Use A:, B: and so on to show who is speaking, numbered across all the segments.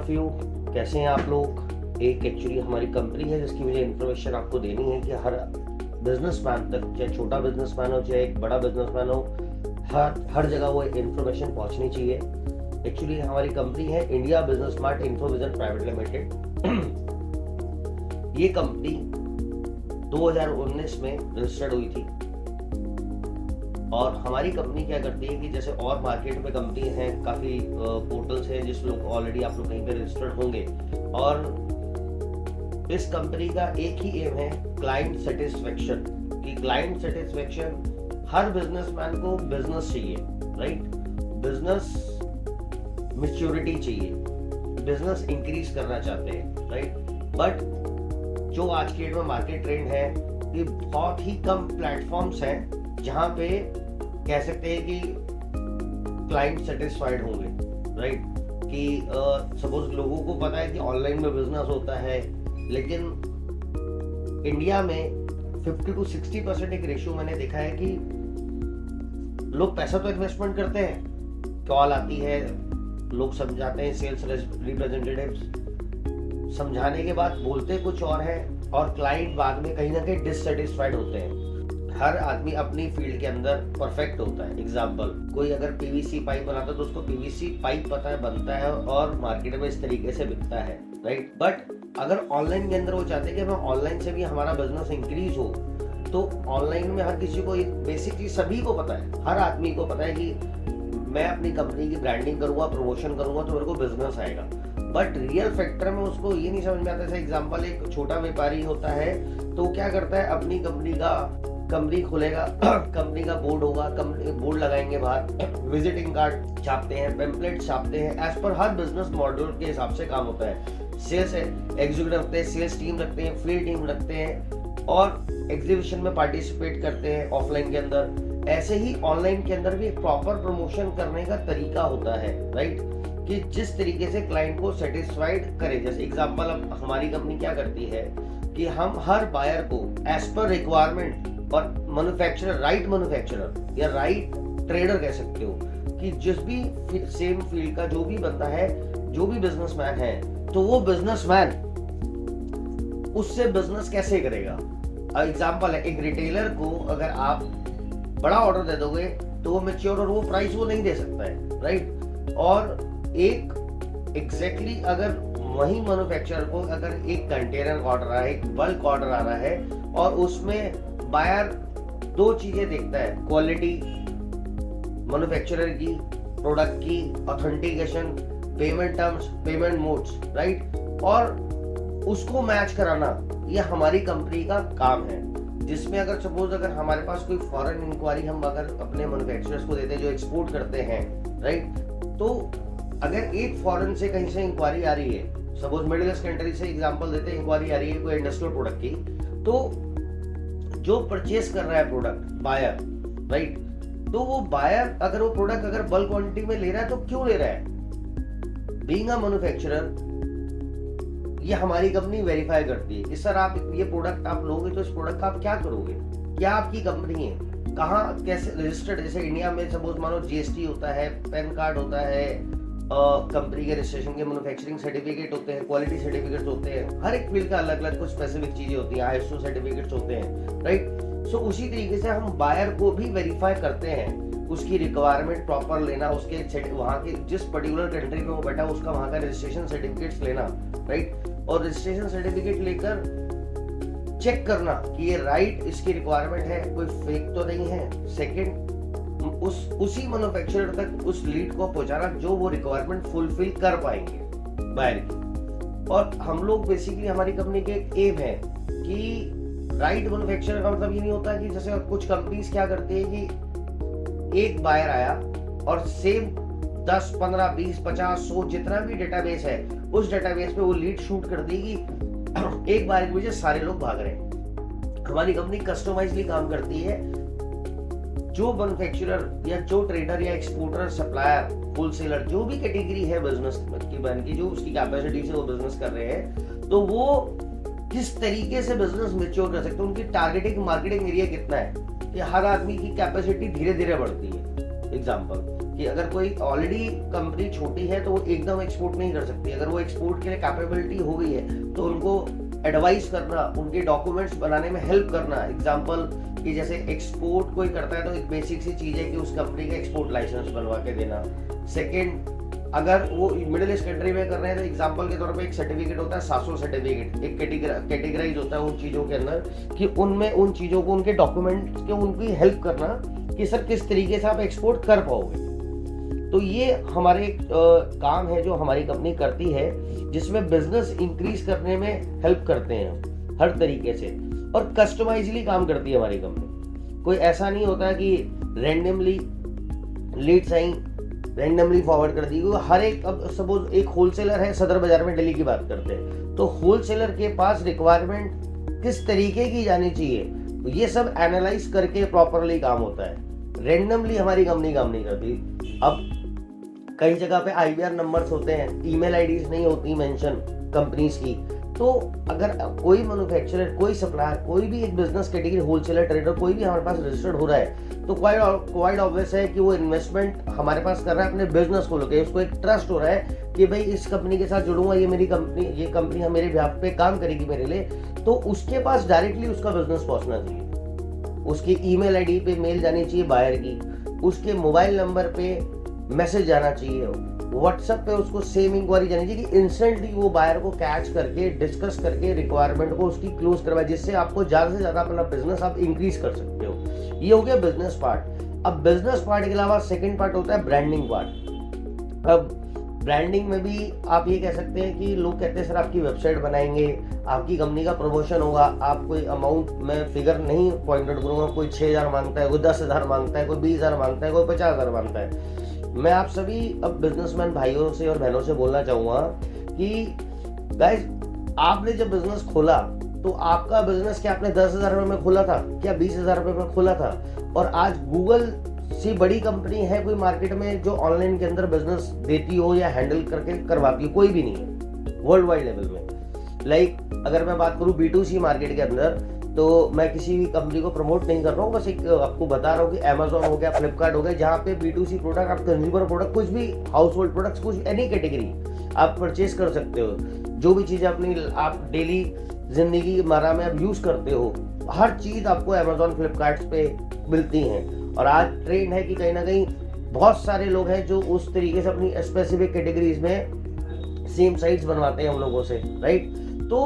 A: Of you, कैसे हैं आप लोग। एक एक्चुअली हमारी कंपनी है जिसकी मुझे इन्फॉर्मेशन आपको देनी है कि हर बिजनेसमैन तक, चाहे छोटा बिजनेसमैन हो चाहे एक बड़ा बिजनेसमैन हो, हर जगह वो इन्फॉर्मेशन पहुंचनी चाहिए। एक्चुअली हमारी कंपनी है India business smart Infovision private limited. ये कंपनी 2019 में रजिस्टर्ड हुई थी और हमारी कंपनी क्या करती है कि जैसे और मार्केट में कंपनी हैं, काफ़ी पोर्टल्स हैं जिस लोग ऑलरेडी आप लोग कहीं पे रजिस्टर्ड होंगे, और इस कंपनी का एक ही एम है क्लाइंट सेटिस्फेक्शन। कि क्लाइंट सेटिस्फेक्शन, हर बिजनेसमैन को बिजनेस चाहिए, राइट। बिजनेस मैच्योरिटी चाहिए, बिजनेस इंक्रीज करना चाहते हैं, राइट। बट जो आज के डेट में मार्केट ट्रेंड है कि बहुत ही कम प्लेटफॉर्म्स हैं जहां पे कह सकते हैं कि क्लाइंट सेटिस्फाइड होंगे, राइट। कि सपोज लोगों को पता है कि ऑनलाइन में बिजनेस होता है, लेकिन इंडिया में 50 to 60% एक रेशियो मैंने देखा है कि लोग पैसा तो इन्वेस्टमेंट करते हैं, कॉल आती है, लोग समझाते हैं, सेल्स रिप्रेजेंटेटिव्स समझाने के बाद बोलते कुछ और है और क्लाइंट बाद में कहीं ना कहीं डिससेटिस्फाइड होते हैं। हर आदमी अपनी फील्ड के अंदर परफेक्ट होता है। एग्जाम्पल, कोई अगर पीवीसी पाइप बनाता है तो उसको पीवीसी पाइप पता है, बनता है और मार्केट में इस तरीके से बिकता है, राइट। बट अगर ऑनलाइन के अंदर वो चाहते हैं कि हमें ऑनलाइन से भी हमारा बिजनेस इंक्रीज हो, तो ऑनलाइन में हर किसी को एक बेसिक चीज सभी को पता है, हर आदमी को पता है कि मैं अपनी कंपनी की ब्रांडिंग करूंगा, प्रमोशन करूंगा तो मेरे को बिजनेस आएगा। बट रियल फैक्टर में उसको ये नहीं समझ में आता। जैसे एग्जांपल, एक छोटा व्यापारी होता है तो क्या करता है, अपनी कंपनी खोलेगा, कंपनी का बोर्ड होगा, कंपनी बोर्ड लगाएंगे बाहर, विजिटिंग कार्ड छापते हैं, पेम्पलेट छापते हैं, एज पर हर बिजनेस मॉडल के हिसाब से काम होता है। सेल्स एग्जीक्यूटिव रखते हैं, सेल्स टीम रखते हैं, फील्ड टीम रखते हैं और एग्जीबिशन में पार्टिसिपेट करते हैं ऑफलाइन के अंदर। ऐसे ही ऑनलाइन के अंदर भी एक प्रॉपर प्रमोशन करने का तरीका होता है, राइट। कि जिस तरीके से क्लाइंट को सेटिस्फाइड करे। जैसे एग्जांपल, अब हमारी कंपनी क्या करती है कि हम हर बायर को एज पर रिक्वायरमेंट और मैन्युफैक्चरर या राइट ट्रेडर कह सकते हो, कि जिस भी सेम फील्ड का जो भी बंदा है, जो भी बिजनेसमैन है, तो वो बिजनेसमैन उससे बिजनेस कैसे करेगा। एग्जांपल है, एक रिटेलर को अगर आप बड़ा ऑर्डर दे दोगे तो वो मैच्योर और वो प्राइस वो नहीं दे सकता है, राइट। और एक एग्जैक्टली अगर वही मैन्युफैक्चरर को अगर एक कंटेनर ऑर्डर आ रहा है, एक बल्क ऑर्डर आ रहा है और उसमें बायर दो चीजें देखता है, क्वालिटी मैन्युफैक्चरर की, प्रोडक्ट की, authentication, payment terms, payment modes, right. और उसको मैच कराना ये हमारी कंपनी का काम है। जिसमें अगर सपोज अगर हमारे पास कोई फॉरेन इंक्वायरी हम अगर अपने मैन्युफैक्चरर्स को देते हैं जो एक्सपोर्ट करते हैं, राइट। तो अगर एक फॉरेन से कहीं से इंक्वायरी आ रही है, सपोज मिडिल ईस्ट कंट्री से एग्जांपल देते हैं, इंक्वायरी आ रही है कोई इंडस्ट्रियल प्रोडक्ट की, तो जो परचेस कर रहा है प्रोडक्ट बायर, राइट, तो वो बायर अगर वो प्रोडक्ट अगर बल्क क्वांटिटी में ले रहा है तो क्यों ले रहा है। बीइंग अ मैन्युफैक्चरर, ये हमारी कंपनी वेरीफाई करती है कि सर आप ये प्रोडक्ट आप लोगे तो इस प्रोडक्ट का आप क्या करोगे, क्या आपकी कंपनी है, कहाँ कैसे रजिस्टर्ड। जैसे इंडिया में सपोज मानो जीएसटी होता है, पैन कार्ड होता है, कंपनी के रजिस्ट्रेशन के मैन्युफैक्चरिंग सर्टिफिकेट होते हैं, क्वालिटी सर्टिफिकेट्स होते हैं, हर एक फील्ड का अलग अलग कुछ स्पेसिफिक चीजें होती हैं, आईएसओ सर्टिफिकेट्स होते हैं, राइट। सो उसी तरीके से हम बायर को भी वेरीफाई करते हैं, उसकी रिक्वायरमेंट प्रॉपर लेना, उसके वहाँ के जिस पर्टिकुलर कंट्री में वो बैठा उसका वहाँ का रजिस्ट्रेशन सर्टिफिकेट्स लेना, राइट। और रजिस्ट्रेशन सर्टिफिकेट लेकर चेक करना कि ये राइट इसकी रिक्वायरमेंट है, कोई फेक तो नहीं है। सेकंड, उसी मैन्युफैक्चरर तक उस लीड को पहुंचाना जो वो रिक्वायरमेंट फुलफिल कर पाएंगे बायर की। और हम लोग बेसिकली हमारी कंपनी के एक एम है कि राइट मैन्युफैक्चरर का मतलब ये नहीं होता कि जैसे कुछ कंपनीज क्या करती है कि एक बायर आया और सेम 10, 15, 20, 50, 100 जितना भी डेटाबेस है उस डेटाबेस पे वो लीड शूट कर देगी, एक बार की वजह सारे लोग भाग रहे हैं। हमारी कंपनी कस्टमाइजली काम करती है। जो मैन्युफैक्चरर या जो ट्रेडर या एक्सपोर्टर, सप्लायर, होलसेलर, जो भी कैटेगरी है बिजनेस की बहन की, जो उसकी कैपेसिटी से वो बिजनेस कर रहे हैं, तो वो किस तरीके से बिजनेस मैच्योर कर सकते हैं, उनकी टारगेटिंग मार्केटिंग एरिया कितना है, कि हर आदमी की कैपेसिटी धीरे धीरे बढ़ती है। एग्जाम्पल, कि अगर कोई ऑलरेडी कंपनी छोटी है तो वो एकदम एक्सपोर्ट नहीं कर सकती। अगर वो एक्सपोर्ट के लिए कैपेबिलिटी हो गई है तो उनको एडवाइस करना, उनके डॉक्यूमेंट्स बनाने में हेल्प करना। एग्जांपल कि जैसे एक्सपोर्ट कोई करता है तो एक बेसिक सी चीज है कि उस कंपनी का एक्सपोर्ट लाइसेंस बनवा के देना। सेकंड, अगर वो मिडिल ईस्ट कंट्री में कर रहे हैं तो एग्जांपल के तौर पे एक सर्टिफिकेट होता है, सासो सर्टिफिकेट, एक कैटेगराइज होता है उन चीजों के अंदर कि उनमें उन चीजों को, उनके डॉक्यूमेंट के, उनकी हेल्प करना कि सर किस तरीके से आप एक्सपोर्ट कर पाओगे। तो ये हमारे काम है जो हमारी कंपनी करती है, जिसमें बिजनेस इंक्रीज करने में हेल्प करते हैं हर तरीके से, और कस्टमाइजली काम करती है हमारी कंपनी। कोई ऐसा नहीं होता कि रैंडमली लीड्स आई, रैंडमली फॉरवर्ड कर दी। हर एक, अब सपोज एक होलसेलर है सदर बाजार में, दिल्ली की बात करते हैं, तो होलसेलर के पास रिक्वायरमेंट किस तरीके की जानी चाहिए, तो ये सब एनालाइज करके प्रॉपरली काम होता है। रैंडमली हमारी कंपनी काम नहीं करती। अब कई जगह पे IVR नंबर्स होते हैं, ईमेल आईडीज नहीं होती मेंशन कंपनीज की। तो अगर कोई मैन्युफैक्चरर, कोई सप्लायर, कोई भी एक बिजनेस कैटेगरी, होलसेलर, ट्रेडर, कोई भी हमारे पास रजिस्टर्ड हो रहा है, तो क्वाइट ऑब्वियस है कि वो इन्वेस्टमेंट हमारे पास कर रहा है अपने बिजनेस को लेकर। उसको एक ट्रस्ट हो रहा है कि भाई इस कंपनी के साथ जुड़ूंगा, ये मेरी कंपनी, ये कंपनी मेरे बिहाफ पे काम करेगी मेरे लिए, तो उसके पास डायरेक्टली उसका बिजनेस पहुंचना चाहिए। उसकी ईमेल आईडी पे मेल जानी चाहिए बायर की, उसके मोबाइल नंबर पे मैसेज जाना चाहिए, व्हाट्सएप पे उसको सेम इंक्वायरी जानी चाहिए कि इंस्टेंटली वो बायर को कैच करके, डिस्कस करके रिक्वायरमेंट को उसकी क्लोज करवाए, जिससे आपको ज्यादा से ज्यादा अपना बिजनेस आप इंक्रीज कर सकते हो। ये हो गया बिजनेस पार्ट। अब बिजनेस पार्ट के अलावा सेकंड पार्ट होता है ब्रांडिंग पार्ट। अब ब्रांडिंग में भी आप ये कह सकते हैं कि लोग कहते हैं सर आपकी वेबसाइट बनाएंगे, आपकी कंपनी का प्रमोशन होगा, आप कोई अमाउंट में फिगर नहीं पॉइंट आउट करूंगा, कोई 6,000 मांगता है, कोई 10,000 मांगता है, कोई 20,000 मांगता है, कोई 50,000 मांगता है। मैं आप सभी अब बिजनेसमैन भाइयों से और बहनों से बोलना चाहूंगा कि गाइस, आपने जब बिजनेस खोला तो आपका बिजनेस क्या आपने 10,000 रुपए में खोला था, क्या 20,000 रुपए में खोला था? और आज गूगल से बड़ी कंपनी है कोई मार्केट में जो ऑनलाइन के अंदर बिजनेस देती हो या हैंडल करके करवाती हो? कोई भी नहीं है वर्ल्ड वाइड लेवल में। लाइक अगर मैं बात करूं B2C मार्केट के अंदर, तो मैं किसी भी कंपनी को प्रमोट नहीं कर रहा हूँ, बस एक आपको बता रहा हूँ कि Amazon हो गया, फ्लिपकार्ट हो गया, जहाँ पे B2C प्रोडक्ट, आप कंज्यूमर प्रोडक्ट, कुछ भी हाउस होल्ड प्रोडक्ट्स, कुछ एनी कैटेगरी आप परचेज कर सकते हो। जो भी चीज़ अपनी आप डेली जिंदगी मरा में आप यूज करते हो, हर चीज आपको Amazon, फ्लिपकार्ट पे मिलती है। और आज ट्रेंड है कि कहीं ना कहीं बहुत सारे लोग हैं जो उस तरीके से अपनी स्पेसिफिक कैटेगरीज में सेम साइट्स बनवाते हैं हम लोगों से, राइट? तो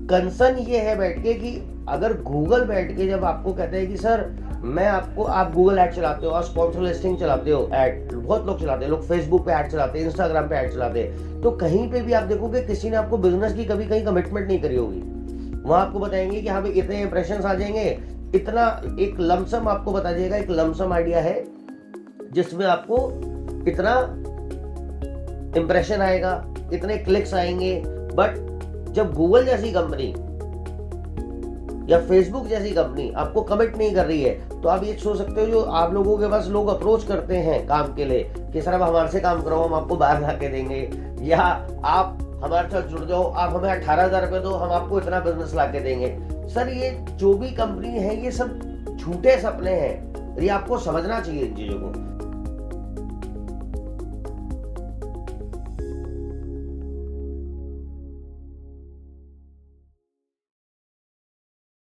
A: कंसर्न ये है बैठ के कि अगर गूगल बैठ के जब आपको कहते हैं कि सर मैं आपको, आप गूगल ऐड चलाते हो, आप स्पॉन्सर लिस्टिंग चलाते हो, ऐड बहुत लोग चलाते हैं, लोग फेसबुक पे ऐड चलाते हैं, इंस्टाग्राम पे ऐड चलाते हैं, तो कहीं पे भी आप देखोगे किसी ने आपको बिजनेस की कभी कहीं कमिटमेंट नहीं करी होगी। वहां आपको बताएंगे कि हाँ भाई इतने इंप्रेशंस आ जाएंगे, इतना एक लमसम आपको बता जाएगा, एक लमसम आइडिया है जिसमें आपको इतना इंप्रेशन आएगा, इतने क्लिक्स आएंगे। बट जब गूगल जैसी कंपनी या फेसबुक जैसी कंपनी आपको कमिट नहीं कर रही है, तो आप ये सोच सकते हो, जो आप लोगों के पास लोग अप्रोच करते हैं काम के लिए कि सर आप हमारे से काम करो, हम आपको बाहर ला के देंगे, या आप हमारे साथ जुड़ जाओ, आप हमें 18,000 रुपए दो, हम आपको इतना बिजनेस ला के देंगे। सर ये जो भी कंपनी है ये सब झूठे सपने हैं, ये आपको समझना चाहिए इन चीजों को।